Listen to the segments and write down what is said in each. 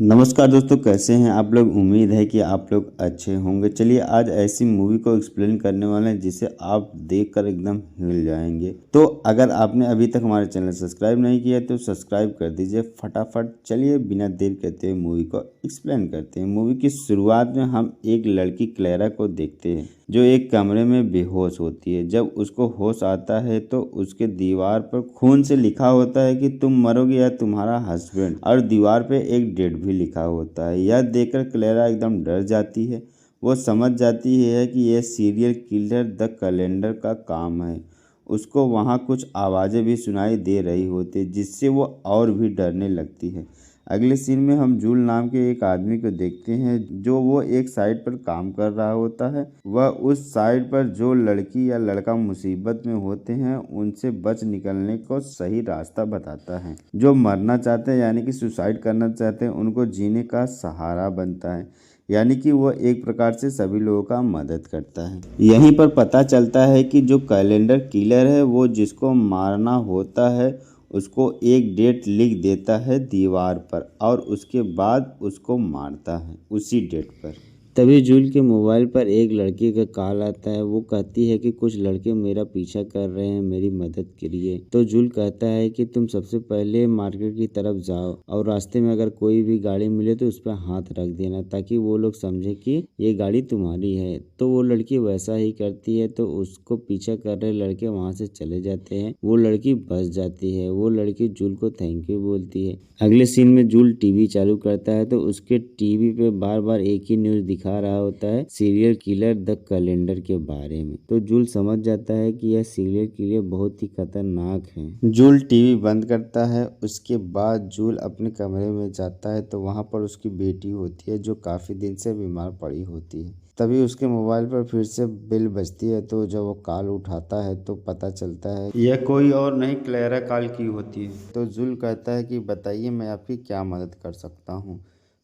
नमस्कार दोस्तों, कैसे हैं आप लोग। उम्मीद है कि आप लोग अच्छे होंगे। चलिए आज ऐसी मूवी को एक्सप्लेन करने वाले हैं जिसे आप देखकर एकदम हिल जाएंगे। तो अगर आपने अभी तक हमारे चैनल सब्सक्राइब नहीं किया तो सब्सक्राइब कर दीजिए फटाफट। चलिए बिना देर करते हुए मूवी को एक्सप्लेन करते हैं। मूवी की शुरुआत में हम एक लड़की क्लेरा को देखते हैं जो एक कमरे में बेहोश होती है। जब उसको होश आता है तो उसके दीवार पर खून से लिखा होता है कि तुम मरोगे या तुम्हारा हस्बैंड, और दीवार पे एक डेट भी लिखा होता है। यह देखकर क्लेरा एकदम डर जाती है। वो समझ जाती है कि यह सीरियल किलर द कैलेंडर का काम है। उसको वहाँ कुछ आवाज़ें भी सुनाई दे रही होती है जिससे वो और भी डरने लगती है। अगले सीन में हम जूल नाम के एक आदमी को देखते हैं जो वो एक साइट पर काम कर रहा होता है। वह उस साइट पर जो लड़की या लड़का मुसीबत में होते हैं उनसे बच निकलने को सही रास्ता बताता है। जो मरना चाहते हैं यानी कि सुसाइड करना चाहते हैं उनको जीने का सहारा बनता है। यानी कि वो एक प्रकार से सभी लोगों का मदद करता है। यहीं पर पता चलता है कि जो कैलेंडर किलर है वो जिसको मारना होता है उसको एक डेट लिख देता है दीवार पर और उसके बाद उसको मारता है उसी डेट पर। तभी जूल के मोबाइल पर एक लड़की का कॉल आता है। वो कहती है कि कुछ लड़के मेरा पीछा कर रहे हैं, मेरी मदद करिए। तो जूल कहता है कि तुम सबसे पहले मार्केट की तरफ जाओ और रास्ते में अगर कोई भी गाड़ी मिले तो उस पर हाथ रख देना ताकि वो लोग समझे कि ये गाड़ी तुम्हारी है। तो वो लड़की वैसा ही करती है। तो उसको पीछा कर रहे लड़के वहाँ से चले जाते हैं। वो लड़की बच जाती है। वो लड़की जूल को थैंक यू बोलती है। अगले सीन में जूल टीवी चालू करता है तो उसके टीवी पे बार बार एक ही न्यूज दिखा रहा होता है, सीरियल किलर द कैलेंडर के बारे में। तो जूल समझ जाता है कि यह सीरियल किलर बहुत ही खतरनाक है। जूल टीवी बंद करता है। उसके बाद जूल अपने कमरे में जाता है तो वहाँ पर उसकी बेटी होती है जो काफी दिन से बीमार पड़ी होती है। तभी उसके मोबाइल पर फिर से बेल बजती है। तो जब वो कॉल उठाता है तो पता चलता है यह कोई और नहीं क्लेरा कॉल की होती है। तो जूल कहता है कि बताइए मैं आपकी क्या मदद कर सकता हूँ।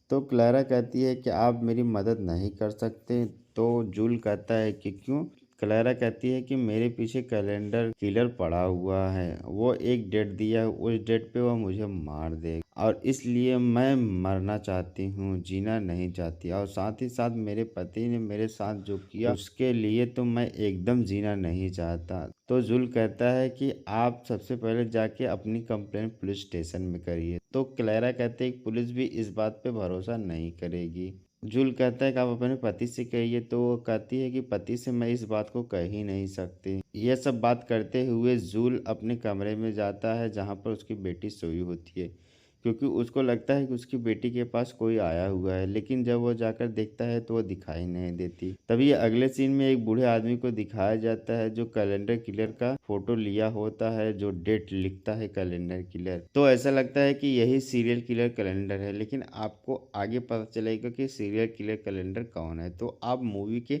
तो क्लेरा कहती है कि आप मेरी मदद नहीं कर सकते। तो जूल कहता है कि क्यों। क्लेरा कहती है कि मेरे पीछे कैलेंडर किलर पड़ा हुआ है। वो एक डेट दिया है, उस डेट पे वो मुझे मार देगा और इसलिए मैं मरना चाहती हूँ, जीना नहीं चाहती। और साथ ही साथ मेरे पति ने मेरे साथ जो किया उसके लिए तो मैं एकदम जीना नहीं चाहता। तो जुल कहता है कि आप सबसे पहले जाके अपनी कंप्लेंट पुलिस स्टेशन में करिए। तो क्लेरा कहते हैं कि पुलिस भी इस बात पे भरोसा नहीं करेगी। जुल कहता है कि आप अपने पति से कहिए। तो वो कहती है कि पति से मैं इस बात को कह ही नहीं सकती। यह सब बात करते हुए जुल अपने कमरे में जाता है जहाँ पर उसकी बेटी सोई होती है, क्योंकि उसको लगता है कि उसकी बेटी के पास कोई आया हुआ है। लेकिन जब वो जाकर देखता है तो वो दिखाई नहीं देती। तभी अगले सीन में एक बूढ़े आदमी को दिखाया जाता है जो कैलेंडर किलर का फोटो लिया होता है, जो डेट लिखता है कैलेंडर किलर। तो ऐसा लगता है कि यही सीरियल किलर कैलेंडर है, लेकिन आपको आगे पता चलेगा कि सीरियल किलर कैलेंडर कौन है। तो आप मूवी के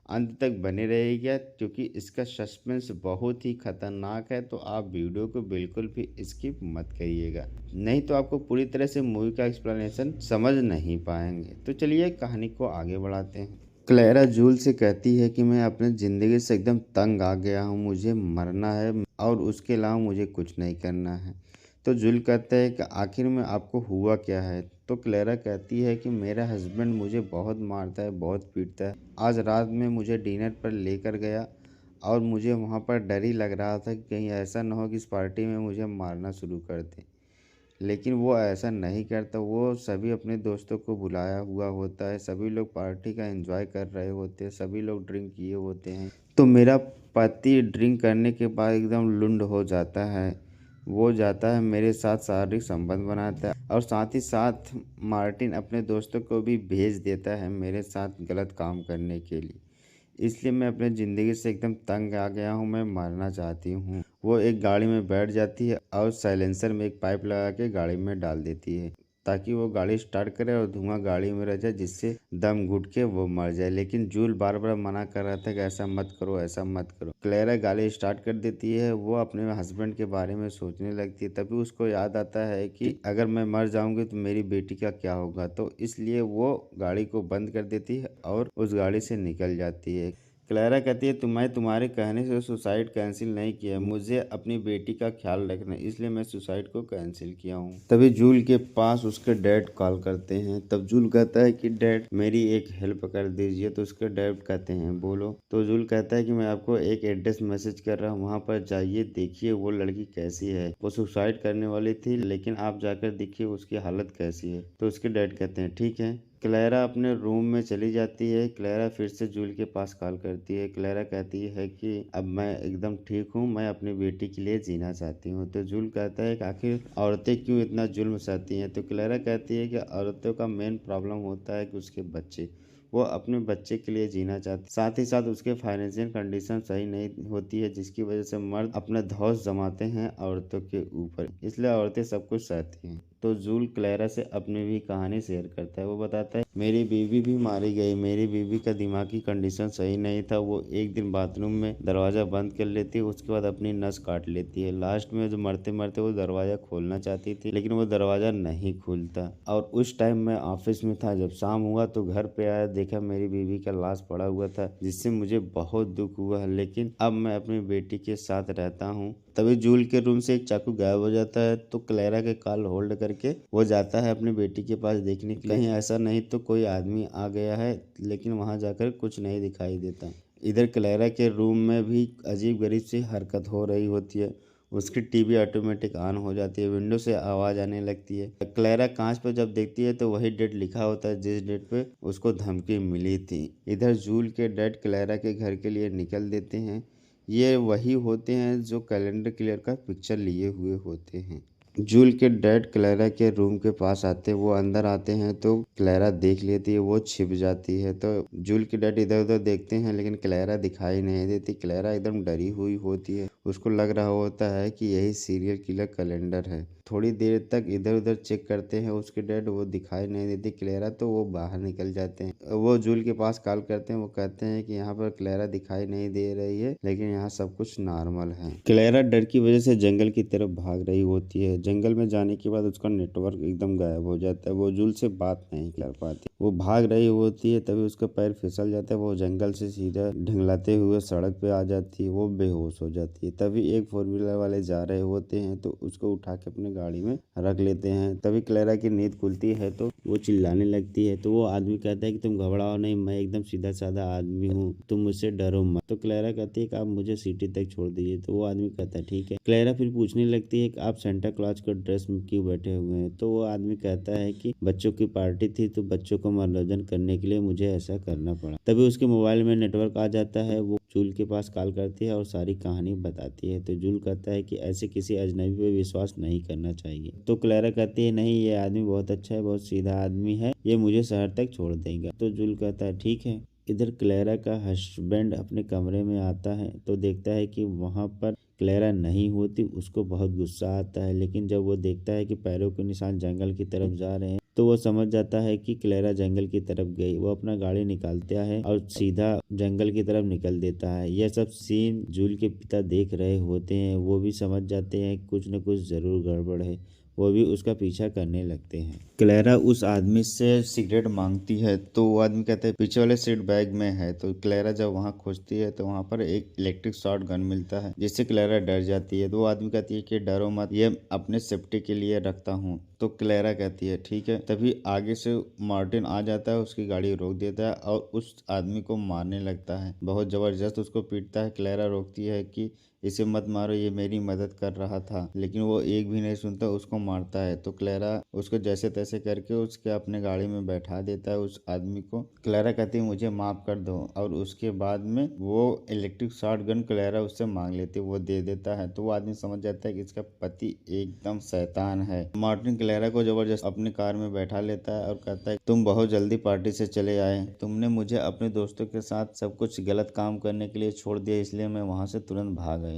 अंत तक बने रहिएगा क्योंकि इसका सस्पेंस बहुत ही खतरनाक है। तो आप वीडियो को बिल्कुल भी स्किप मत करिएगा, नहीं तो आपको पूरी तरह से मूवी का एक्सप्लेनेशन समझ नहीं पाएंगे। तो चलिए कहानी को आगे बढ़ाते हैं। क्लेरा जूल से कहती है कि मैं अपने ज़िंदगी से एकदम तंग आ गया हूँ, मुझे मरना है और उसके अलावा मुझे कुछ नहीं करना है। तो जूल कहता है कि आखिर में आपको हुआ क्या है। तो क्लेरा कहती है कि मेरा हस्बैंड मुझे बहुत मारता है, बहुत पीटता है। आज रात में मुझे डिनर पर लेकर गया और मुझे वहाँ पर डर ही लग रहा था कि कहीं ऐसा ना हो कि इस पार्टी में मुझे मारना शुरू कर दे। लेकिन वो ऐसा नहीं करता। वो सभी अपने दोस्तों को बुलाया हुआ होता है, सभी लोग पार्टी का एंजॉय कर रहे होते हैं, सभी लोग ड्रिंक किए होते हैं। तो मेरा पति ड्रिंक करने के बाद एकदम लुंड हो जाता है। वो जाता है मेरे साथ शारीरिक संबंध बनाता है और साथ ही साथ मार्टिन अपने दोस्तों को भी भेज देता है मेरे साथ गलत काम करने के लिए। इसलिए मैं अपने ज़िंदगी से एकदम तंग आ गया हूँ, मैं मरना चाहती हूँ। वो एक गाड़ी में बैठ जाती है और साइलेंसर में एक पाइप लगा के गाड़ी में डाल देती है ताकि वो गाड़ी स्टार्ट करे और धुआं गाड़ी में रह जाए, जिससे दम घुट के वो मर जाए। लेकिन जूल बार बार मना कर रहा था कि ऐसा मत करो, ऐसा मत करो। क्लेरा गाड़ी स्टार्ट कर देती है। वो अपने हस्बैंड के बारे में सोचने लगती है। तभी उसको याद आता है कि अगर मैं मर जाऊंगी तो मेरी बेटी का क्या होगा। तो इसलिए वो गाड़ी को बंद कर देती है और उस गाड़ी से निकल जाती है। क्लैरा कहती है मैं तुम्हारे कहने से सुसाइड कैंसिल नहीं किया, मुझे अपनी बेटी का ख्याल रखना इसलिए मैं सुसाइड को कैंसिल किया हूँ। तभी जूल के पास उसके डैड कॉल करते हैं। तब जूल कहता है कि डैड मेरी एक हेल्प कर दीजिए। तो उसके डैड कहते हैं बोलो। तो जूल कहता है कि मैं आपको एक एड्रेस मैसेज कर रहा हूँ, वहाँ पर जाइए, देखिए वो लड़की कैसी है। वो सुसाइड करने वाली थी लेकिन आप जाकर देखिए उसकी हालत कैसी है। तो उसके डैड कहते हैं ठीक है। क्लैरा अपने रूम में चली जाती है। क्लैरा फिर से जूल के पास कॉल करती है। क्लैरा कहती है कि अब मैं एकदम ठीक हूँ, मैं अपनी बेटी के लिए जीना चाहती हूँ। तो जूल कहता है कि आखिर औरतें क्यों इतना जुल्म सहती हैं। तो क्लैरा कहती है कि औरतों का मेन प्रॉब्लम होता है कि उसके बच्चे, वो अपने बच्चे के लिए जीना चाहती, साथ ही साथ उसके फाइनेंशियल कंडीशन सही नहीं होती है, जिसकी वजह से मर्द अपने धौंस जमाते हैं औरतों के ऊपर, इसलिए औरतें सब कुछ सहती हैं। तो जूल क्लैरा से अपनी भी कहानी शेयर करता है। वो बताता है मेरी बीवी भी मारी गई, मेरी बीवी का दिमागी कंडीशन सही नहीं था, वो एक दिन बाथरूम में दरवाजा बंद कर लेती है, उसके बाद अपनी नस काट लेती है। लास्ट में जो मरते मरते वो दरवाजा खोलना चाहती थी लेकिन वो दरवाजा नहीं खुलता। और उस टाइम मैं ऑफिस में था, जब शाम हुआ तो घर पे आया, देखा मेरी बीवी का लाश पड़ा हुआ था, जिससे मुझे बहुत दुख हुआ, लेकिन अब मैं अपनी बेटी के साथ रहता हूँ। तभी जूल के रूम से एक चाकू गायब हो जाता है। तो क्लैरा के कॉल होल्ड करके वो जाता है अपनी बेटी के पास देखने के लिए, कहीं ऐसा नहीं तो कोई आदमी आ गया है, लेकिन वहां जाकर कुछ नहीं दिखाई देता। इधर क्लैरा के रूम में भी अजीब गरीब सी हरकत हो रही होती है। उसकी टीवी ऑटोमेटिक ऑन हो जाती है, विंडो से आवाज आने लगती है। क्लैरा कांच पर जब देखती है तो वही डेट लिखा होता है जिस डेट पे उसको धमकी मिली थी। इधर जूल के डैड क्लैरा के घर के लिए निकल देते हैं। ये वही होते हैं जो कैलेंडर क्लियर का पिक्चर लिए हुए होते हैं। जूल के डैड क्लैरा के रूम के पास आते, वो अंदर आते हैं तो क्लैरा देख लेती है, वो छिप जाती है। तो जूल के डैड इधर उधर देखते हैं लेकिन क्लैरा दिखाई नहीं देती। क्लैरा एकदम डरी हुई होती है, उसको लग रहा होता है कि यही सीरियल किलर कैलेंडर है। थोड़ी देर तक इधर उधर चेक करते हैं उसके डैड, वो दिखाई नहीं देती क्लैरा, तो वो बाहर निकल जाते हैं। वो जूल के पास कॉल करते हैं, वो कहते हैं कि यहाँ पर क्लैरा दिखाई नहीं दे रही है लेकिन यहाँ सब कुछ नॉर्मल है। क्लैरा डर की वजह से जंगल की तरफ भाग रही होती है। जंगल में जाने के बाद उसका नेटवर्क एकदम गायब हो जाता है, वो जूल से बात नहीं कर पाती। वो भाग रही होती है, तभी उसका पैर फिसल जाता है, वो जंगल से सीधा ढंगलाते हुए सड़क पे आ जाती है, वो बेहोश हो जाती है। तभी एक 4 व्हीलर वाले जा रहे होते हैं तो उसको उठा के अपने गाड़ी में रख लेते हैं। तभी क्लैरा की नींद खुलती है तो वो चिल्लाने लगती है। तो वो आदमी कहता है कि तुम घबराओ नहीं, मैं एकदम सीधा साधा आदमी हूँ, तुम मुझसे डरो मत। तो क्लैरा कहती है कि आप मुझे सिटी तक छोड़ दीजिए। तो वो आदमी कहता है ठीक है। क्लैरा फिर पूछने लगती है कि आप सेंटा क्लॉज के ड्रेस में क्यों बैठे हुए हैं। तो वो आदमी कहता है कि बच्चों की पार्टी थी तो बच्चों को मनोरंजन करने के लिए मुझे ऐसा करना पड़ा। तभी उसके मोबाइल में नेटवर्क आ जाता है, वो जूल के पास कॉल करती है और सारी कहानी बताती है। तो जूल कहता है कि ऐसे किसी अजनबी पे विश्वास नहीं करना चाहिए। तो क्लैरा कहती है नहीं, ये आदमी बहुत अच्छा है, बहुत सीधा आदमी है, ये मुझे शहर तक छोड़ देगा। तो जूल कहता है ठीक है। इधर क्लैरा का हस्बैंड अपने कमरे में आता है तो देखता है कि वहां पर क्लैरा नहीं होती, उसको बहुत गुस्सा आता है। लेकिन जब वो देखता है कि पैरों के निशान जंगल की तरफ जा रहे हैं तो वो समझ जाता है कि क्लैरा जंगल की तरफ गई। वो अपना गाड़ी निकालता है और सीधा जंगल की तरफ निकल देता है। यह सब सीन जूल के पिता देख रहे होते हैं, वो भी समझ जाते हैं कुछ न कुछ जरूर गड़बड़ है, वो भी उसका पीछा करने लगते हैं। क्लैरा उस आदमी से सिगरेट मांगती है तो वो आदमी कहता है पीछे वाले सीट बैग में है। तो क्लैरा जब वहाँ खोजती है तो वहाँ पर एक इलेक्ट्रिक शॉट गन मिलता है, जिससे क्लैरा डर जाती है। तो वो आदमी कहती है कि डरो मत, ये अपने सेफ्टी के लिए रखता हूँ। तो क्लैरा कहती है ठीक है। तभी आगे से मार्टिन आ जाता है, उसकी गाड़ी रोक देता है और उस आदमी को मारने लगता है, बहुत जबरदस्त उसको पीटता है। क्लैरा रोकती है कि इसे मत मारो, ये मेरी मदद कर रहा था, लेकिन वो एक भी नहीं सुनता, उसको मारता है। तो क्लैरा उसको जैसे तैसे करके उसके अपने गाड़ी में बैठा देता है उस आदमी को। क्लैरा कहती है मुझे माफ कर दो, और उसके बाद में वो इलेक्ट्रिक शॉट गन क्लैरा उससे मांग लेती है, वो दे देता है। तो वो आदमी समझ जाता है कि इसका पति एकदम शैतान है। मार्टिन क्लैरा को जबरदस्त अपनी कार में बैठा लेता है और कहता है तुम बहुत जल्दी पार्टी से चले आए, तुमने मुझे अपने दोस्तों के साथ सब कुछ गलत काम करने के लिए छोड़ दिया, इसलिए मैं वहां से तुरंत भाग आई।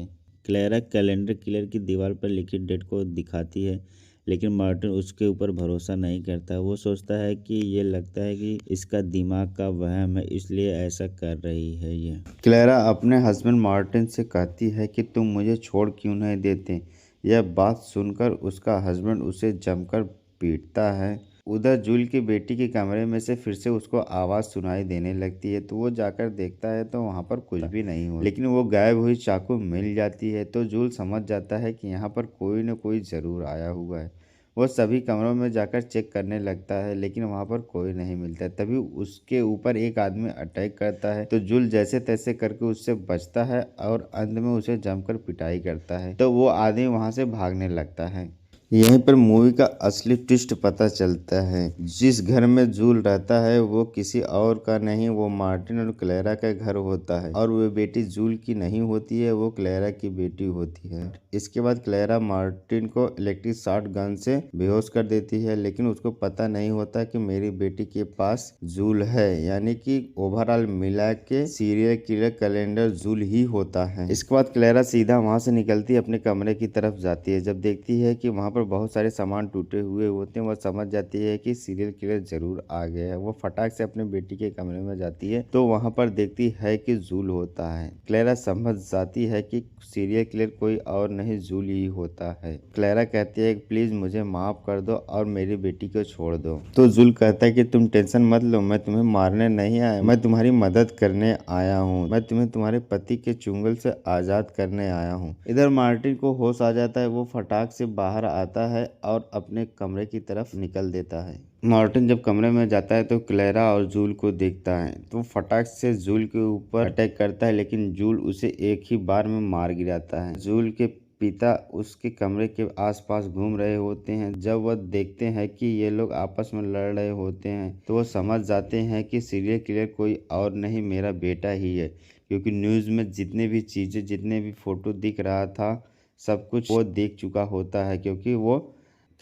क्लैरा कैलेंडर किलर की दीवार पर लिखी डेट को दिखाती है, लेकिन मार्टिन उसके ऊपर भरोसा नहीं करता। वो सोचता है कि ये लगता है कि इसका दिमाग का वहम है, इसलिए ऐसा कर रही है ये। क्लैरा अपने हस्बैंड मार्टिन से कहती है कि तुम मुझे छोड़ क्यों नहीं देते। यह बात सुनकर उसका हस्बैंड उसे जमकर पीटता है। उधर जूल की बेटी के कमरे में से फिर से उसको आवाज़ सुनाई देने लगती है। तो वो जाकर देखता है तो वहाँ पर कुछ भी नहीं हो, लेकिन वो गायब हुई चाकू मिल जाती है। तो जूल समझ जाता है कि यहाँ पर कोई न कोई ज़रूर आया हुआ है। वो सभी कमरों में जाकर चेक करने लगता है, लेकिन वहाँ पर कोई नहीं मिलता। तभी उसके ऊपर एक आदमी अटैक करता है। तो जूल जैसे तैसे करके उससे बचता है और अंत में उसे जमकर पिटाई करता है। तो वो आदमी वहाँ से भागने लगता है। यहीं पर मूवी का असली ट्विस्ट पता चलता है। जिस घर में जूल रहता है वो किसी और का नहीं, वो मार्टिन और क्लेरा का घर होता है। और वो बेटी जूल की नहीं होती है, वो क्लेरा की बेटी होती है। इसके बाद क्लेरा मार्टिन को इलेक्ट्रिक शॉट गन से बेहोश कर देती है, लेकिन उसको पता नहीं होता कि मेरी बेटी के पास जूल है। यानी कि ओवरऑल मिला के सीरियल किलर कैलेंडर जूल ही होता है। इसके बाद क्लेरा सीधा वहां से निकलती अपने कमरे की तरफ जाती है। जब देखती है कि वहां पर बहुत सारे सामान टूटे हुए होते हैं, वह समझ जाती है कि सीरियल किलर जरूर आ गया है। वो फटाक से अपने बेटी के कमरे में जाती है तो वहां पर देखती है कि जूल होता है। क्लेरा समझ जाती है कि सीरियल किलर कोई और नहीं जूल ही होता है। क्लेरा कहती है कि प्लीज मुझे माफ कर दो और मेरी बेटी को छोड़ दो। तो जूल कहता है कि तुम टेंशन मत लो, मैं तुम्हें मारने नहीं आया, मैं तुम्हारी मदद करने आया हूँ। मैं तुम्हें तुम्हारे पति के चुंगल से आजाद करने आया हूँ। इधर मार्टिन को होश आ जाता है। वो फटाक से बाहर आता है और अपने कमरे की तरफ निकल देता है। मार्टिन जब कमरे में जाता है तो क्लेरा और जूल को देखता है। तो फटाक से जूल के ऊपर अटैक करता है, लेकिन जूल उसे एक ही बार में मार गिराता है। जूल के पिता उसके कमरे के आसपास घूम रहे होते हैं। जब वह देखते हैं कि ये लोग आपस में लड़ रहे होते हैं तो वो समझ जाते हैं कि सीरियल किलर कोई और नहीं, मेरा बेटा ही है। क्योंकि न्यूज़ में जितने भी चीज़ें, जितने भी फोटो दिख रहा था, सब कुछ वो देख चुका होता है। क्योंकि वो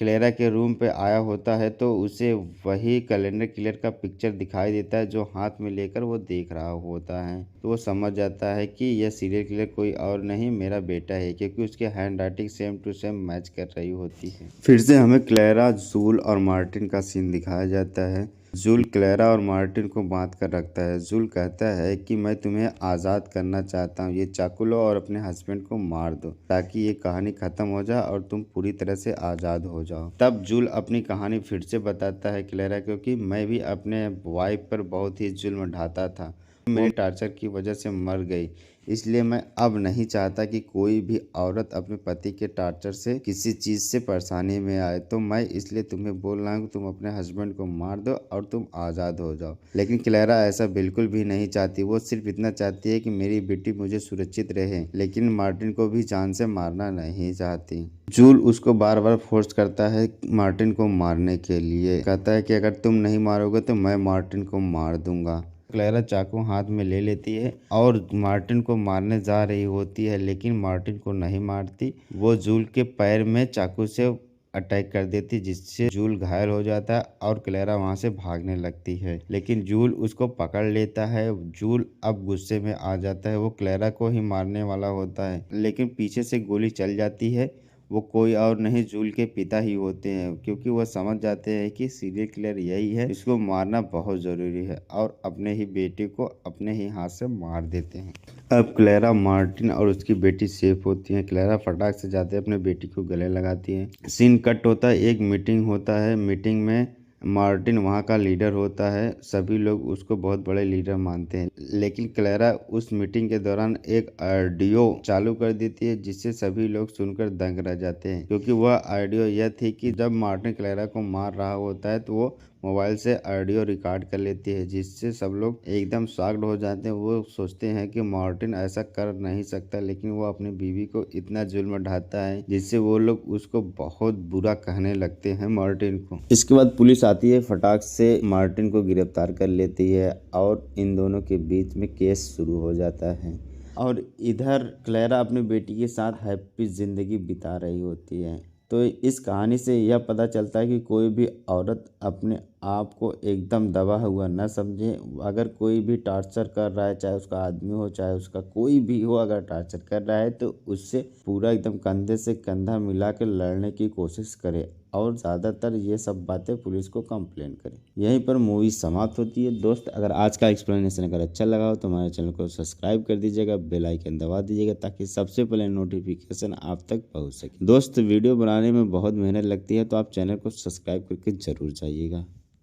क्लेरा के रूम पे आया होता है तो उसे वही कैलेंडर किलर का पिक्चर दिखाई देता है जो हाथ में लेकर वो देख रहा होता है। तो वो समझ जाता है कि यह सीरियल किलर कोई और नहीं, मेरा बेटा है। क्योंकि उसकी handwriting same to same match कर रही होती है। फिर से हमें क्लेरा, जूल और मार्टिन का सीन दिखाया जाता है। जूल क्लेरा और मार्टिन को बांध कर रखता है। जूल कहता है कि मैं तुम्हें आज़ाद करना चाहता हूँ, ये चाकू लो और अपने हस्बैंड को मार दो ताकि ये कहानी खत्म हो जाए और तुम पूरी तरह से आज़ाद हो जाओ। तब जूल अपनी कहानी फिर से बताता है क्लेरा को कि मैं भी अपने वाइफ पर बहुत ही जुल्म ढाता था, मेरे टार्चर की वजह से मर गई, इसलिए मैं अब नहीं चाहता कि कोई भी औरत अपने पति के टार्चर से किसी चीज़ से परेशानी में आए। तो मैं इसलिए तुम्हें बोल रहा हूँ कि तुम अपने हस्बैंड को मार दो और तुम आज़ाद हो जाओ। लेकिन क्लेरा ऐसा बिल्कुल भी नहीं चाहती। वो सिर्फ इतना चाहती है कि मेरी बेटी मुझे सुरक्षित रहे, लेकिन मार्टिन को भी जान से मारना नहीं चाहती। जूल उसको बार बार फोर्स करता है मार्टिन को मारने के लिए। कहता है कि अगर तुम नहीं मारोगे तो मैं मार्टिन को मार दूंगा। क्लेरा चाकू हाथ में ले लेती है और मार्टिन को मारने जा रही होती है, लेकिन मार्टिन को नहीं मारती। वो जूल के पैर में चाकू से अटैक कर देती, जिससे जूल घायल हो जाता है और क्लेरा वहां से भागने लगती है। लेकिन जूल उसको पकड़ लेता है। जूल अब गुस्से में आ जाता है। वो क्लेरा को ही मारने वाला होता है, लेकिन पीछे से गोली चल जाती है। वो कोई और नहीं, जूल के पिता ही होते हैं। क्योंकि वह समझ जाते हैं कि सीरियल किलर यही है, इसको मारना बहुत ज़रूरी है, और अपने ही बेटे को अपने ही हाथ से मार देते हैं। अब क्लेरा, मार्टिन और उसकी बेटी सेफ होती हैं। क्लेरा फटाक से जाते अपने बेटी को गले लगाती है। सीन कट होता है, एक मीटिंग होता है। मीटिंग में मार्टिन वहाँ का लीडर होता है। सभी लोग उसको बहुत बड़े लीडर मानते हैं, लेकिन क्लेरा उस मीटिंग के दौरान एक ऑडियो चालू कर देती है, जिससे सभी लोग सुनकर दंग रह जाते हैं। क्योंकि वह ऑडियो यह थी कि जब मार्टिन क्लेरा को मार रहा होता है तो वो मोबाइल से ऑडियो रिकॉर्ड कर लेती है, जिससे सब लोग एकदम शॉक्ड हो जाते हैं। वो सोचते हैं कि मार्टिन ऐसा कर नहीं सकता, लेकिन वो अपनी बीवी को इतना जुल्म ढाता है, जिससे वो लोग उसको बहुत बुरा कहने लगते हैं मार्टिन को। इसके बाद पुलिस आती है, फटाक से मार्टिन को गिरफ्तार कर लेती है और इन दोनों के बीच में केस शुरू हो जाता है। और इधर क्लेरा अपनी बेटी के साथ हैप्पी जिंदगी बिता रही होती है। तो इस कहानी से यह पता चलता है कि कोई भी औरत अपने आप को एकदम दबा हुआ न समझे। अगर कोई भी टार्चर कर रहा है, चाहे उसका आदमी हो चाहे उसका कोई भी हो, अगर टार्चर कर रहा है तो उससे पूरा एकदम कंधे से कंधा मिला कर लड़ने की कोशिश करे। और ज़्यादातर ये सब बातें पुलिस को कंप्लेंट करें। यहीं पर मूवी समाप्त होती है। दोस्त, अगर आज का एक्सप्लेनेशन अगर अच्छा लगा हो तो हमारे चैनल को सब्सक्राइब कर दीजिएगा, बेल आइकन दबा दीजिएगा ताकि सबसे पहले नोटिफिकेशन आप तक पहुँच सके। दोस्त, वीडियो बनाने में बहुत मेहनत लगती है तो आप चैनल को सब्सक्राइब करके ज़रूर जाइएगा।